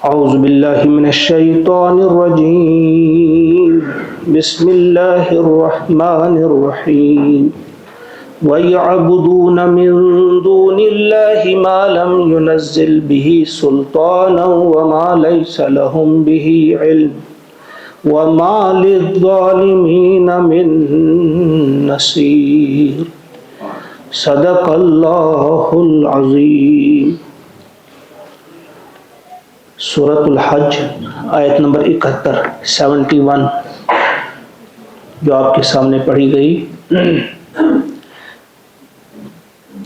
اعوذ باللہ من الشیطان الرجیم بسم اللہ الرحمن الرحیم وَيَعْبُدُونَ مِن دُونِ اللَّهِ مَا لَمْ يُنَزِّلْ بِهِ سُلْطَانًا وَمَا لَيْسَ لَهُم بِهِ عِلْمٌ وَمَا لِلظَّالِمِينَ مِن نَصِيرٍ صدق اللہ العظیم۔ سورۃ الحج آیت نمبر 71 جو آپ کے سامنے پڑھی گئی،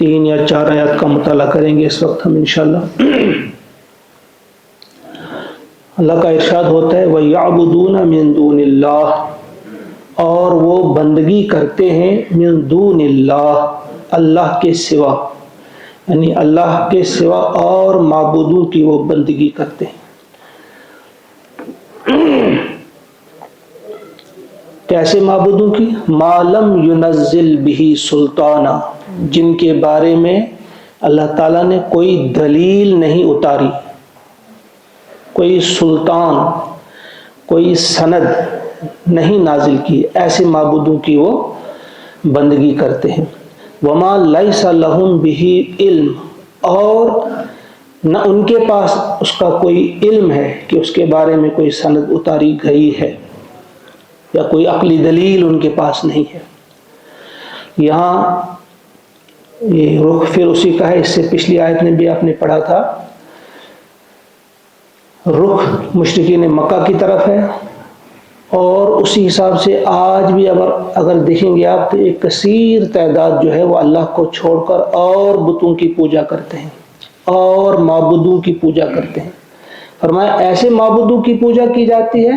3 یا 4 آیات کا مطالعہ کریں گے اس وقت ہم انشاءاللہ۔ اللہ کا ارشاد ہوتا ہے وَيَعْبُدُونَ مِن دُونِ اللَّهِ، اور وہ بندگی کرتے ہیں من دون اللہ، اللہ کے سوا، یعنی اللہ کے سوا اور معبودوں کی وہ بندگی کرتے ہیں۔ کیسے معبودوں کی؟ ما لم ينزل به سلطانا، جن کے بارے میں اللہ تعالیٰ نے کوئی دلیل نہیں اتاری، کوئی سلطان، کوئی سند نہیں نازل کی، ایسے معبودوں کی وہ بندگی کرتے ہیں۔ وما لیس لہم بہ علم، اور نہ ان کے پاس اس کا کوئی علم ہے کہ اس کے بارے میں کوئی سند اتاری گئی ہے، یا کوئی عقلی دلیل ان کے پاس نہیں ہے۔ یہاں یہ رخ پھر اسی کا ہے، اس سے پچھلی آیت میں بھی آپ نے پڑھا تھا، رخ مشرکین مکہ کی طرف ہے، اور اسی حساب سے آج بھی اگر دیکھیں گے آپ تو ایک کثیر تعداد جو ہے وہ اللہ کو چھوڑ کر اور بتوں کی پوجا کرتے ہیں اور معبودوں کی پوجا کرتے ہیں۔ فرمایا ایسے معبودوں کی پوجا کی جاتی ہے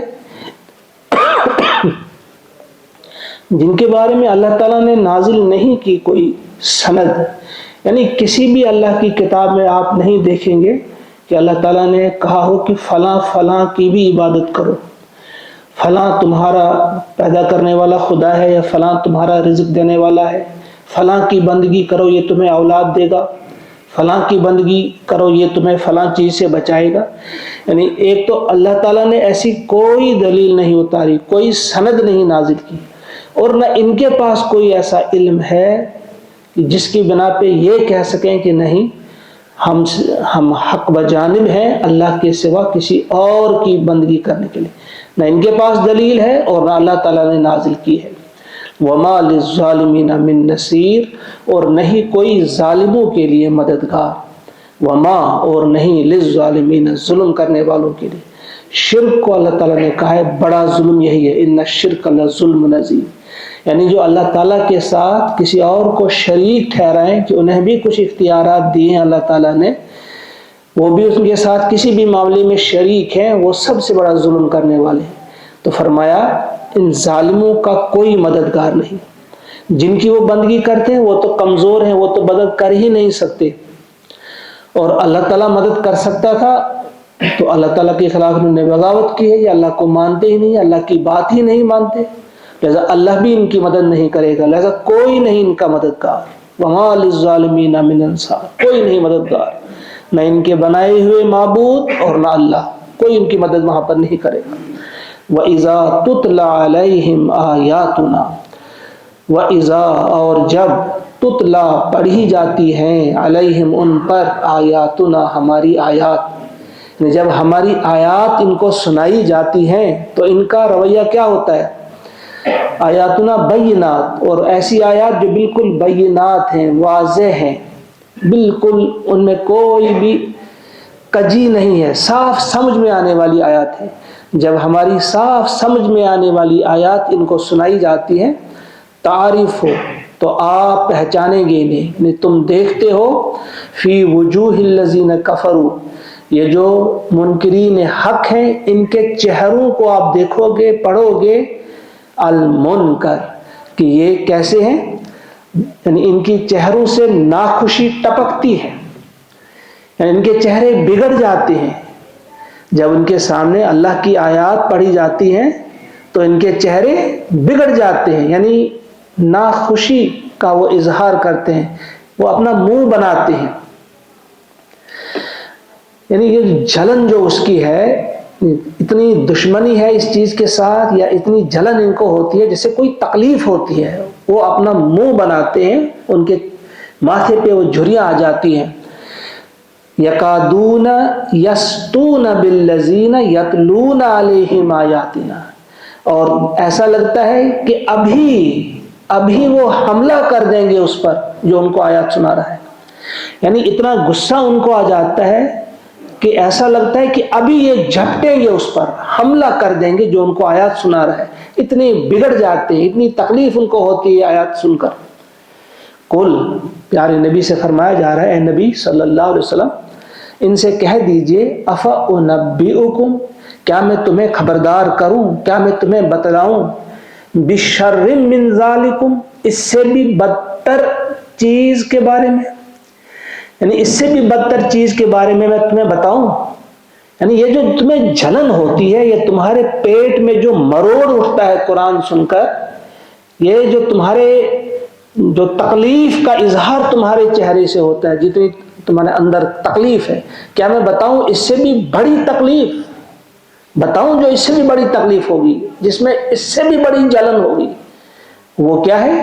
جن کے بارے میں اللہ تعالیٰ نے نازل نہیں کی کوئی سند، یعنی کسی بھی اللہ کی کتاب میں آپ نہیں دیکھیں گے کہ اللہ تعالیٰ نے کہا ہو کہ فلاں فلاں کی بھی عبادت کرو، فلاں تمہارا پیدا کرنے والا خدا ہے، یا فلاں تمہارا رزق دینے والا ہے، فلاں کی بندگی کرو یہ تمہیں اولاد دے گا، فلاں کی بندگی کرو یہ تمہیں فلاں چیز سے بچائے گا۔ یعنی ایک تو اللہ تعالیٰ نے ایسی کوئی دلیل نہیں اتاری، کوئی سند نہیں نازل کی، اور نہ ان کے پاس کوئی ایسا علم ہے جس کی بنا پہ یہ کہہ سکیں کہ نہیں ہم حق بجانب ہیں اللہ کے سوا کسی اور کی بندگی کرنے کے لیے، نہ ان کے پاس دلیل ہے اور نہ اللہ تعالیٰ نے نازل کی ہے۔ وَمَا لِلظَّالِمِينَ مِن نَصِيرٍ، اور نہیں کوئی ظالموں کے لیے مددگار، وما، اور نہیں للظالمین، ظلم کرنے والوں کے لیے۔ شرک کو اللہ تعالیٰ نے کہا ہے بڑا ظلم یہی ہے، ان الشرک لظلم عظیم، یعنی جو اللہ تعالیٰ کے ساتھ کسی اور کو شریک ٹھہرائیں کہ انہیں بھی کچھ اختیارات دیے ہیں اللہ تعالیٰ نے، وہ بھی ان کے ساتھ کسی بھی معاملے میں شریک ہیں، وہ سب سے بڑا ظلم کرنے والے ہیں۔ تو فرمایا ان ظالموں کا کوئی مددگار نہیں، جن کی وہ بندگی کرتے ہیں وہ تو کمزور ہیں، وہ تو مدد کر ہی نہیں سکتے، اور اللہ تعالیٰ مدد کر سکتا تھا تو اللہ تعالیٰ کے خلاف انہوں نے بغاوت کی ہے، یا اللہ کو مانتے ہی نہیں، اللہ کی بات ہی نہیں مانتے، لہذا اللہ بھی ان کی مدد نہیں کرے گا، لہذا کوئی نہیں ان کا مددگار۔ وَمَا لِلظَّالِمِينَ مِنْ أَنصَارٍ، کوئی نہیں مددگار، نہ ان کے بنائے ہوئے معبود اور نہ اللہ، کوئی ان کی مدد وہاں پر نہیں کرے گا۔ وَإِذَا تُتْلَى عَلَيْهِمْ آيَاتُنَا، وَإِذَا، اور جب تتلا پڑھی جاتی ہیں، علیہم ان پر، آیاتنا ہماری آیات، جب ہماری آیات ان کو سنائی جاتی ہیں تو ان کا رویہ کیا ہوتا ہے؟ آیاتنا بینات، اور ایسی آیات جو بالکل بینات ہیں، واضح ہیں، بالکل ان میں کوئی بھی کجی نہیں ہے، صاف سمجھ میں آنے والی آیات ہیں۔ جب ہماری صاف سمجھ میں آنے والی آیات ان کو سنائی جاتی ہیں، تعریف ہو تو آپ پہچانیں گے انہیں، تم دیکھتے ہو، فی وجوہ الذین کفروا، یہ جو منکرین حق ہیں ان کے چہروں کو آپ دیکھو گے، پڑھو گے، المنکر، کہ یہ کیسے ہیں، یعنی ان کی چہروں سے ناخوشی ٹپکتی ہے، یعنی ان کے چہرے بگڑ جاتے ہیں جب ان کے سامنے اللہ کی آیات پڑھی جاتی ہیں، تو ان کے چہرے بگڑ جاتے ہیں، یعنی ناخوشی کا وہ وہ اظہار کرتے ہیں، وہ اپنا منہ بناتے ہیں۔ وَإِذَا تُتْلَى عَلَيْهِمْ آيَاتُنَا، وَإِذَا تُتْلَى عَلَيْهِمْ آيَاتُنَا، وَإِذَا تُتْلَى عَلَيْهِمْ آيَاتُنَا، یعنی یہ جلن جو اس کی ہے، اتنی دشمنی ہے اس چیز کے ساتھ، یا اتنی جلن ان کو ہوتی ہے جیسے کوئی تکلیف ہوتی ہے، وہ اپنا منہ بناتے ہیں، ان کے ماتھے پہ وہ جھریاں آ جاتی ہیں. یکادون یسطون بالذین یتلون علیہم آیاتنا، اور ایسا لگتا ہے کہ ابھی وہ حملہ کر دیں گے اس پر جو ان کو آیات سنا رہا ہے. یعنی اتنا غصہ ان کو آ جاتا ہے کہ ایسا لگتا ہے کہ ابھی یہ جھپٹیں گے اس پر، حملہ کر دیں گے جو ان کو آیات سنا رہا ہے. اتنے بگڑ جاتے ہیں، اتنی تکلیف ان کو ہوتی ہے آیات سن کر. قل، پیارے نبی سے فرمایا جا رہا ہے، اے نبی صلی اللہ علیہ وسلم ان سے کہہ دیجئے، افأنبئکم، کیا میں تمہیں خبردار کروں، کیا میں تمہیں بتلاؤں، بشر من ذالکم، اس سے بھی بدتر چیز کے بارے میں، یعنی اس سے بھی بدتر چیز کے بارے میں تمہیں بتاؤں. یعنی یہ جو تمہیں جلن ہوتی ہے، یہ تمہارے پیٹ میں جو مروڑ اٹھتا ہے قرآن سن کر، یہ جو تمہارے جو تکلیف کا اظہار تمہارے چہرے سے ہوتا ہے، جتنی تمہارے اندر تکلیف ہے، کیا میں بتاؤں اس سے بھی بڑی تکلیف بتاؤں، جو اس سے بھی بڑی تکلیف ہوگی، جس میں اس سے بھی بڑی جلن ہوگی. وہ کیا ہے؟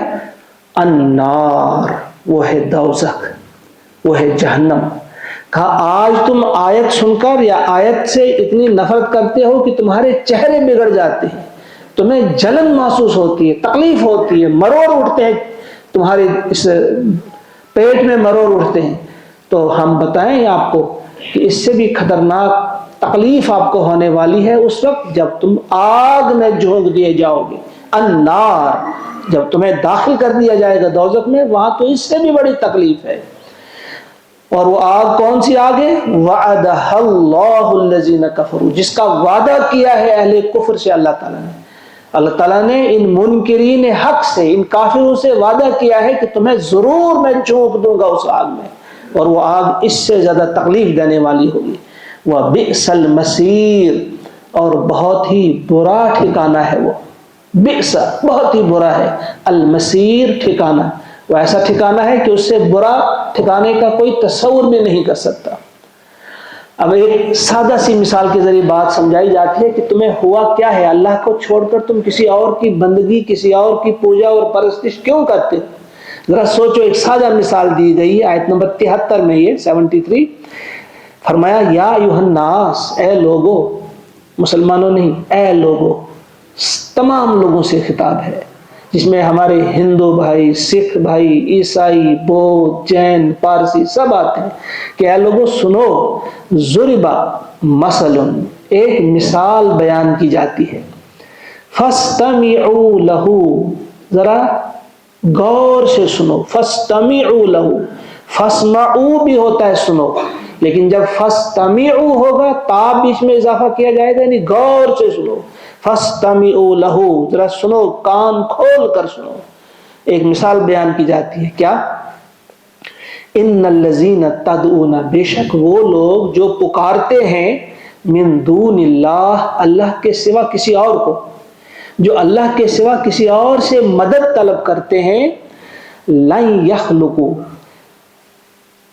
النار، وہ ہے دوزخ، وہ ہے جہنم. کہا آج تم آیت سن کر یا آیت سے اتنی نفرت کرتے ہو کہ تمہارے چہرے بگڑ جاتے ہیں، تمہیں جلن محسوس ہوتی ہے، تکلیف ہوتی ہے، مروڑ اٹھتے ہیں، تمہارے اس پیٹ میں مروڑ اٹھتے ہیں. تو ہم بتائیں آپ کو کہ اس سے بھی خطرناک تکلیف آپ کو ہونے والی ہے اس وقت جب تم آگ میں جھونک دیے جاؤ گے. النار، جب تمہیں داخل کر دیا جائے گا دوزخ میں، وہاں تو اس سے بھی بڑی تکلیف ہے. اور وہ آگ کون سی آگ ہے؟ وعدہ اللہ الذین کفروا، جس کا وعدہ کیا ہے اہل کفر سے اللہ تعالیٰ نے. اللہ تعالیٰ نے ان منکرین حق سے، ان کافروں سے وعدہ کیا ہے کہ تمہیں ضرور میں جھونک دوں گا اس آگ میں، اور وہ آگ اس سے زیادہ تکلیف دینے والی ہوگی. وَبِئْسَ الْمَصِيرُ، اور بہت ہی برا ٹھکانہ ہے وہ. بئس، بہت ہی برا ہے، المصیر، ٹھکانہ. وہ ایسا ٹھکانہ ہے کہ اس سے برا ٹھکانے کا کوئی تصور بھی نہیں کر سکتا. اب ایک سادہ سی مثال کے ذریعے بات سمجھائی جاتی ہے کہ تمہیں ہوا کیا ہے، اللہ کو چھوڑ کر تم کسی اور کی بندگی، کسی اور کی پوجا اور پرستش کیوں کرتے ہو؟ ذرا سوچو. ایک سادہ مثال دی گئی ہے آیت نمبر 73 میں، یہ 73. فرمایا یا ایھا الناس، اے لوگو، مسلمانوں نہیں، اے لوگو، تمام لوگوں سے خطاب ہے، جس میں ہمارے ہندو بھائی، سکھ بھائی، عیسائی، بودھ، جین، پارسی سب آتے ہیں، کہ اے لوگوں سنو. ضربا مثل، ایک مثال بیان کی جاتی ہے. فاستمعوا لہ، ذرا غور سے سنو. فاستمعوا لہ، فاسمعوا بھی ہوتا ہے سنو، لیکن جب فاستمعوا ہوگا تا بیچ میں اضافہ کیا جائے گا، یعنی غور سے سنو. فاستمعوا لہ، ذرا سنو، کان کھول کر سنو. ایک مثال بیان کی جاتی ہے. کیا؟ ان الذین تدعون، بے شک وہ لوگ جو پکارتے ہیں، من دون اللہ، اللہ کے سوا کسی اور کو، جو اللہ کے سوا کسی اور سے مدد طلب کرتے ہیں، لن یخلقوا،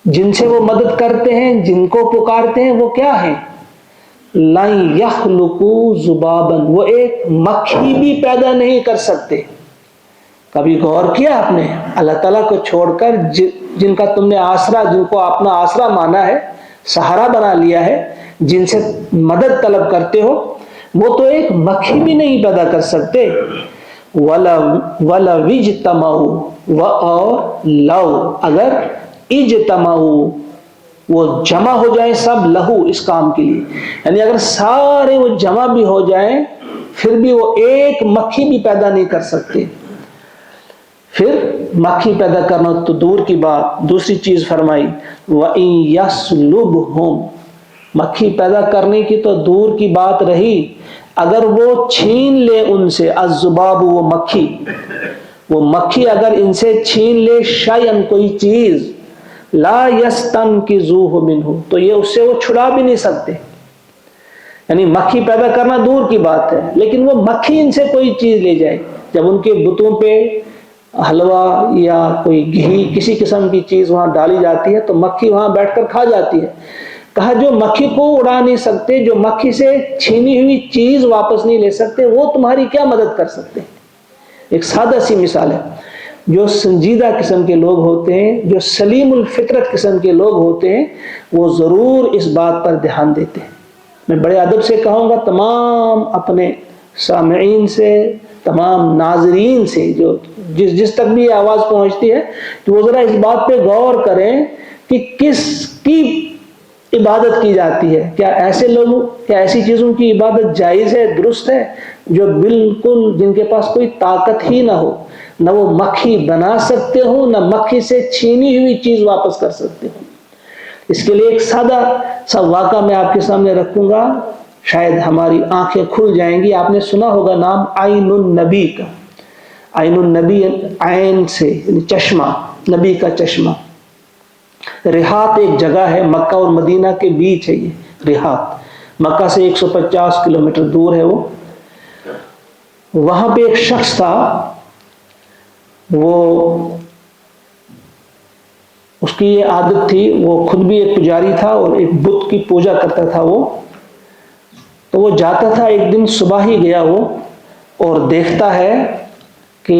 جن سے وہ مدد کرتے ہیں، جن کو پکارتے ہیں، وہ کیا ہیں؟ لن یخلقوا ذبابا، وہ ایک مکھی بھی پیدا نہیں کر سکتے. کبھی غور کیا آپ نے؟ اللہ تعالیٰ کو چھوڑ کر جن کا تم نے آسرا، جن کو اپنا آسرا مانا ہے، سہارا بنا لیا ہے، جن سے مدد طلب کرتے ہو، وہ تو ایک مکھی بھی نہیں پیدا کر سکتے. وَلَوْ اجْتَمَعُوا، اور لو، اگر اجتمعوا، وہ جمع ہو جائیں سب، لہو، اس کام کے لیے، یعنی اگر سارے وہ جمع بھی ہو جائیں پھر بھی وہ ایک مکھی بھی پیدا نہیں کر سکتے. پھر مکھی پیدا کرنا تو دور کی بات، دوسری چیز فرمائی وَإِن يَسْلُبْهُمْ، مکھی پیدا کرنے کی تو دور کی بات رہی، اگر وہ چھین لے ان سے، الذباب، وہ مکھی اگر ان سے چھین لے، شیئن، کوئی چیز، لا یستنقذوہ منہ، تو یہ اس سے وہ چھڑا بھی نہیں سکتے. یعنی مکھی پیدا کرنا دور کی بات ہے، لیکن وہ مکھی ان سے کوئی چیز لے جائے، جب ان کے بتوں پہ حلوہ یا کوئی گھی، کسی قسم کی چیز وہاں ڈالی جاتی ہے تو مکھی وہاں بیٹھ کر کھا جاتی ہے. کہا جو مکھی کو اڑا نہیں سکتے، جو مکھی سے چھینی ہوئی چیز واپس نہیں لے سکتے، وہ تمہاری کیا مدد کر سکتے ہیں؟ ایک سادہ سی مثال ہے۔ جو سنجیدہ قسم کے لوگ ہوتے ہیں، جو سلیم الفطرت قسم کے لوگ ہوتے ہیں، وہ ضرور اس بات پر دھیان دیتے ہیں۔ میں بڑے ادب سے کہوں گا تمام اپنے سامعین سے، تمام ناظرین سے، جو جس تک بھی یہ آواز پہنچتی ہے، کہ وہ ذرا اس بات پہ غور کریں کہ کس کی عبادت کی جاتی ہے۔ کیا ایسے لوگوں، کیا ایسی چیزوں کی عبادت جائز ہے، درست ہے، جو بالکل جن کے پاس کوئی طاقت ہی نہ ہو، نہ وہ مکھی بنا سکتے ہو، نہ مکھی سے چھینی ہوئی چیز واپس کر سکتے ہو؟ اس کے لیے ایک سادہ سا واقعہ میں آپ کے سامنے رکھوں گا، شاید ہماری آنکھیں کھل جائیں گی۔ آپ نے سنا ہوگا نام عین النبی کا۔ عین النبی، عین سے یعنی چشمہ، نبی کا چشمہ۔ رحات ایک جگہ ہے، مکہ اور مدینہ کے بیچ ہے یہ رحات، مکہ سے 150 کلومیٹر دور ہے وہ۔ وہاں پہ ایک شخص تھا، وہ اس کی یہ عادت تھی، وہ خود بھی ایک پجاری تھا اور ایک بت کی پوجا کرتا تھا وہ۔ تو وہ جاتا تھا، ایک دن صبح ہی گیا وہ، اور دیکھتا ہے کہ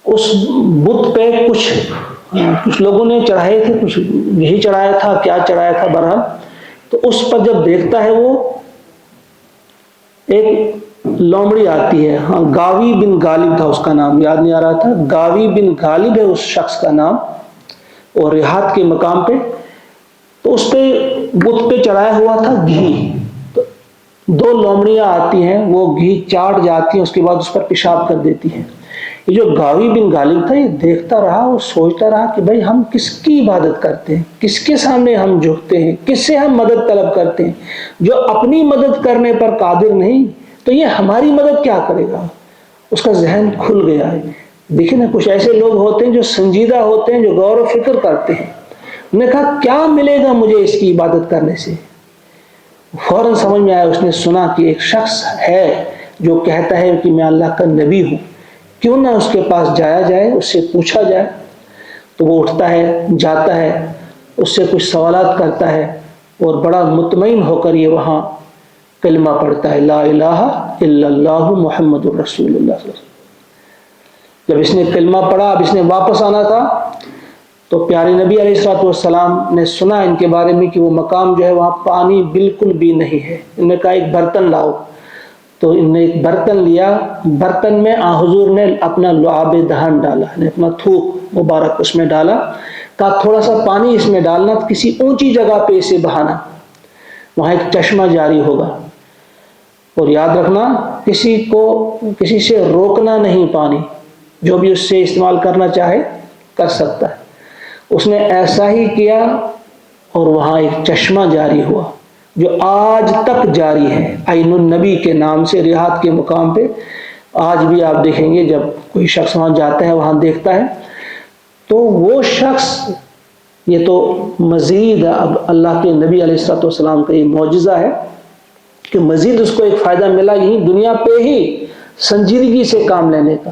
اس بت پہ کچھ لوگوں نے چڑھائے تھے، کچھ یہی چڑھایا تھا، کیا چڑھایا تھا بہرحال۔ تو اس پر جب دیکھتا ہے وہ، ایک لومڑی آتی ہے، ہاں گاوی بن غالب تھا اس کا نام، یاد نہیں آ رہا تھا، گاوی بن غالب ہے اس شخص کا نام، اور رحات کے مقام پہ۔ تو اس پہ بت پہ چڑھایا ہوا تھا گھی۔ تو دو لومڑیاں آتی ہیں، وہ گھی چاٹ جاتی ہیں، اس کے بعد اس پر پیشاب کر دیتی ہیں۔ یہ جو گاوی بن غالب تھا، یہ دیکھتا رہا اور سوچتا رہا کہ بھائی ہم کس کی عبادت کرتے ہیں، کس کے سامنے ہم جھکتے ہیں، کس سے ہم مدد طلب کرتے ہیں؟ جو اپنی مدد کرنے پر قادر نہیں، تو یہ ہماری مدد کیا کرے گا؟ اس کا ذہن کھل گیا ہے۔ دیکھیں نا، کچھ ایسے لوگ ہوتے ہیں جو سنجیدہ ہوتے ہیں، جو غور و فکر کرتے ہیں۔ انہوں نے کہا کیا ملے گا مجھے اس کی عبادت کرنے سے؟ فوراً سمجھ میں آیا، اس نے سنا کہ ایک شخص ہے جو کہتا ہے کہ میں اللہ کا نبی ہوں، کیوں نہ اس کے پاس جایا جائے، اس سے پوچھا جائے۔ تو وہ اٹھتا ہے، جاتا ہے، اس سے کچھ سوالات کرتا ہے، اور بڑا مطمئن ہو کر یہ وہاں کلمہ پڑھتا ہے، لا الہ الا اللہ محمد الرسول اللہ صلی اللہ علیہ وسلم۔ جب اس نے کلمہ پڑھا، اب اس نے واپس آنا تھا، تو پیارے نبی علیہ السلام نے سنا ان کے بارے میں کہ وہ مقام جو ہے وہاں پانی بالکل بھی نہیں ہے۔ انہوں نے کہا ایک برتن لاؤ۔ تو انہوں نے ایک برتن لیا، برتن میں حضور نے اپنا لعاب دہن ڈالا، اپنا تھوک مبارک اس میں ڈالا، کہا تھوڑا سا پانی اس میں ڈالنا، کسی اونچی جگہ پہ اسے بہانا، وہاں ایک چشمہ جاری ہوگا، اور یاد رکھنا کسی سے روکنا نہیں، پانی جو بھی اس سے استعمال کرنا چاہے کر سکتا ہے۔ اس نے ایسا ہی کیا، اور وہاں ایک چشمہ جاری ہوا جو آج تک جاری ہے، عین النبی کے نام سے، رحات کے مقام پہ۔ آج بھی آپ دیکھیں گے جب کوئی شخص وہاں جاتا ہے، وہاں دیکھتا ہے، تو وہ شخص، یہ تو مزید اب اللہ کے نبی علیہ السلام کا یہ معجزہ ہے کہ مزید اس کو ایک فائدہ ملا یہی دنیا پہ ہی سنجیدگی سے کام لینے کا۔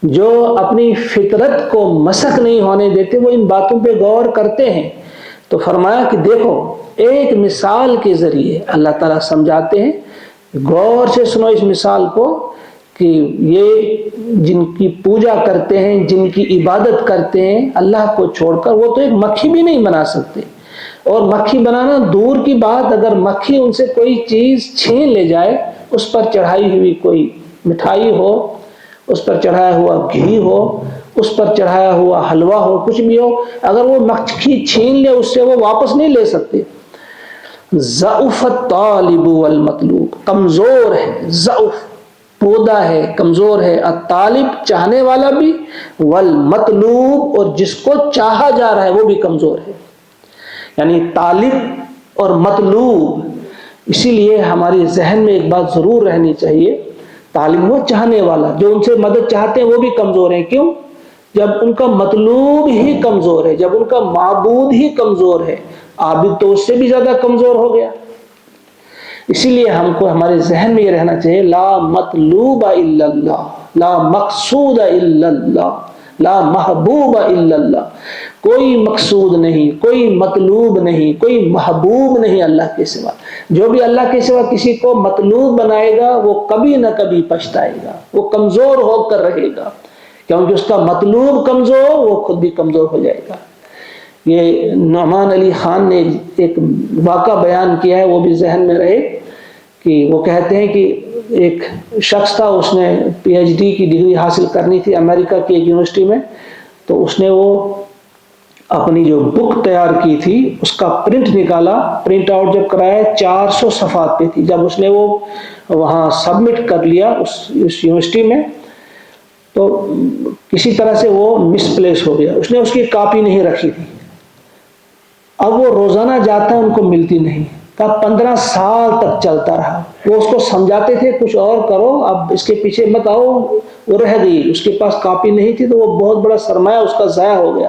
جو اپنی فطرت کو مسخ نہیں ہونے دیتے، وہ ان باتوں پہ غور کرتے ہیں۔ تو فرمایا کہ دیکھو، ایک مثال کے ذریعے اللہ تعالیٰ سمجھاتے ہیں، غور سے سنو اس مثال کو، کہ یہ جن کی پوجا کرتے ہیں، جن کی عبادت کرتے ہیں اللہ کو چھوڑ کر، وہ تو ایک مکھی بھی نہیں بنا سکتے، اور مکھی بنانا دور کی بات، اگر مکھی ان سے کوئی چیز چھین لے جائے، اس پر چڑھائی ہوئی کوئی مٹھائی ہو، اس پر چڑھایا ہوا گھی ہو، اس پر چڑھایا ہوا حلوہ ہو، کچھ بھی ہو، اگر وہ مکھی چھین لے اس سے، وہ واپس نہیں لے سکتے۔ ضعف الطالب والمطلوب، کمزور ہے، ضعف پودا ہے، کمزور ہے، الطالب چاہنے والا بھی، والمطلوب اور جس کو چاہا جا رہا ہے وہ بھی کمزور ہے۔ یعنی طالب اور مطلوب، اسی لیے ہمارے ذہن میں ایک بات ضرور رہنی چاہیے، طالب وہ چاہنے والا، جو ان سے مدد چاہتے ہیں وہ بھی کمزور ہیں۔ کیوں؟ جب ان کا مطلوب ہی کمزور ہے، جب ان کا معبود ہی کمزور ہے، عابد تو اس سے بھی زیادہ کمزور ہو گیا۔ اسی لیے ہم کو ہمارے ذہن میں یہ رہنا چاہیے، لا مطلوب الا اللہ، لا مقصود الا اللہ، لا محبوب الا اللہ، کوئی مقصود نہیں، کوئی مطلوب نہیں، کوئی محبوب نہیں اللہ کے سوا۔ جو بھی اللہ کے سوا کسی کو مطلوب بنائے گا وہ کبھی نہ کبھی پچھتائے گا، وہ کمزور ہو کر رہے گا، کیونکہ اس کا مطلوب کمزور وہ خود بھی کمزور ہو جائے گا۔ یہ نعمان علی خان نے ایک واقعہ بیان کیا ہے، وہ بھی ذہن میں رہے، کہ وہ کہتے ہیں کہ ایک شخص تھا، اس نے پی ایچ ڈی کی ڈگری حاصل کرنی تھی امریکہ کی ایک یونیورسٹی میں، تو اس نے وہ اپنی جو بک تیار کی تھی اس کا پرنٹ نکالا، پرنٹ آؤٹ جب کرایا 400 صفحات پہ تھی۔ جب اس نے وہ وہاں سبمٹ کر لیا اس یونیورسٹی میں، تو کسی طرح سے وہ مس پلیس ہو گیا، اس نے اس کی کاپی نہیں رکھی تھی۔ اب وہ روزانہ جاتا ہے، ان کو ملتی نہیں، کہا 15 سال تک چلتا رہا۔ وہ اس کو سمجھاتے تھے کچھ اور کرو، اب اس کے پیچھے مت آؤ، وہ رہ گئی، اس کے پاس کاپی نہیں تھی، تو وہ بہت بڑا سرمایہ اس کا ضائع ہو گیا۔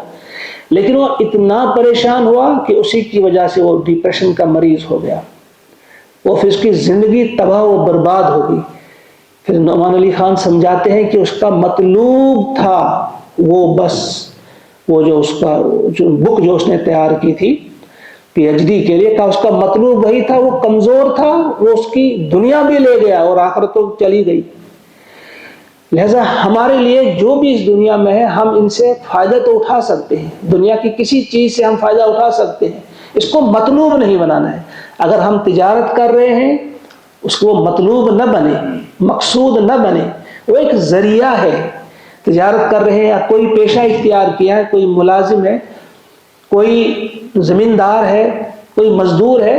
لیکن وہ اتنا پریشان ہوا کہ اسی کی وجہ سے وہ ڈپریشن کا مریض ہو گیا، وہ پھر اس کی زندگی تباہ و برباد ہو گئی۔ پھر نعمان علی خان سمجھاتے ہیں کہ اس کا مطلوب تھا وہ بس وہ جو اس کا بک جو اس نے تیار کی تھی پی ایچ ڈی کے لیے، اس کا مطلوب وہی تھا، وہ کمزور تھا، وہ اس کی دنیا بھی لے گیا اور آخرت تو چلی گئی۔ لہذا ہمارے لیے جو بھی اس دنیا میں ہے، ہم ان سے فائدہ تو اٹھا سکتے ہیں، دنیا کی کسی چیز سے ہم فائدہ اٹھا سکتے ہیں، اس کو مطلوب نہیں بنانا ہے۔ اگر ہم تجارت کر رہے ہیں، اس کو مطلوب نہ بنے، مقصود نہ بنے، وہ ایک ذریعہ ہے۔ تجارت کر رہے ہیں یا کوئی پیشہ اختیار کیا ہے، کوئی ملازم ہے، کوئی زمیندار ہے، کوئی مزدور ہے،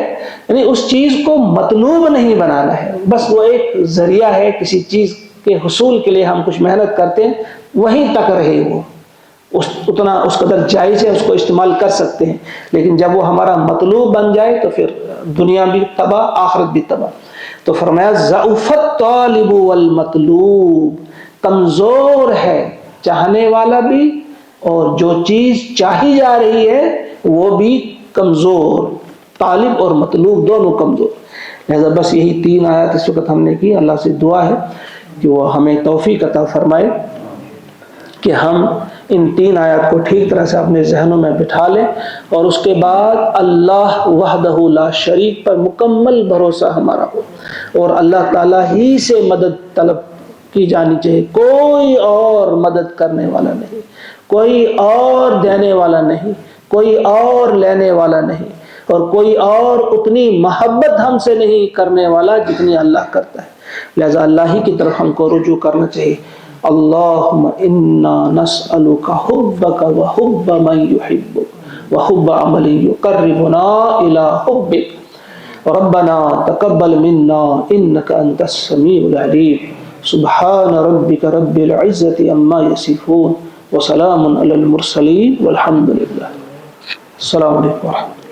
یعنی اس چیز کو مطلوب نہیں بنانا ہے، بس وہ ایک ذریعہ ہے، کسی چیز کے حصول کے لیے ہم کچھ محنت کرتے ہیں، وہیں تک رہے وہ، اتنا اس قدر جائز ہے، اس کو استعمال کر سکتے ہیں۔ لیکن جب وہ ہمارا مطلوب بن جائے تو پھر دنیا بھی تباہ، آخرت بھی تباہ۔ تو فرمایا ضعف الطالب والمطلوب، کمزور ہے چاہنے والا بھی اور جو چیز چاہی جا رہی ہے وہ بھی کمزور، طالب اور مطلوب دونوں کمزور۔ لہذا بس یہی 3 آیات اس وقت ہم نے کی۔ اللہ سے دعا ہے کہ وہ ہمیں توفیق عطا فرمائے کہ ہم ان 3 آیات کو ٹھیک طرح سے اپنے ذہنوں میں بٹھا لیں، اور اس کے بعد اللہ وحدہ لا شریک پر مکمل بھروسہ ہمارا ہو، اور اللہ تعالیٰ ہی سے مدد طلب کی جانی چاہیے۔ کوئی اور مدد کرنے والا نہیں، کوئی اور دینے والا نہیں، کوئی اور لینے والا نہیں، اور کوئی اور اتنی محبت ہم سے نہیں کرنے والا جتنی اللہ کرتا ہے۔ لہذا اللہ ہی کی طرف ہم کو رجوع کرنا چاہیے۔ اللہم انا نسألک حبک وحب من یحبک وحب عمل یقربنا الی حبک ربنا تقبل منا انک انت السمیع العلیم سبحان ربک رب العزت عما یصفون وسلام علی المرسلین والحمد للہ۔ السلام علیکم ورحمۃ اللہ۔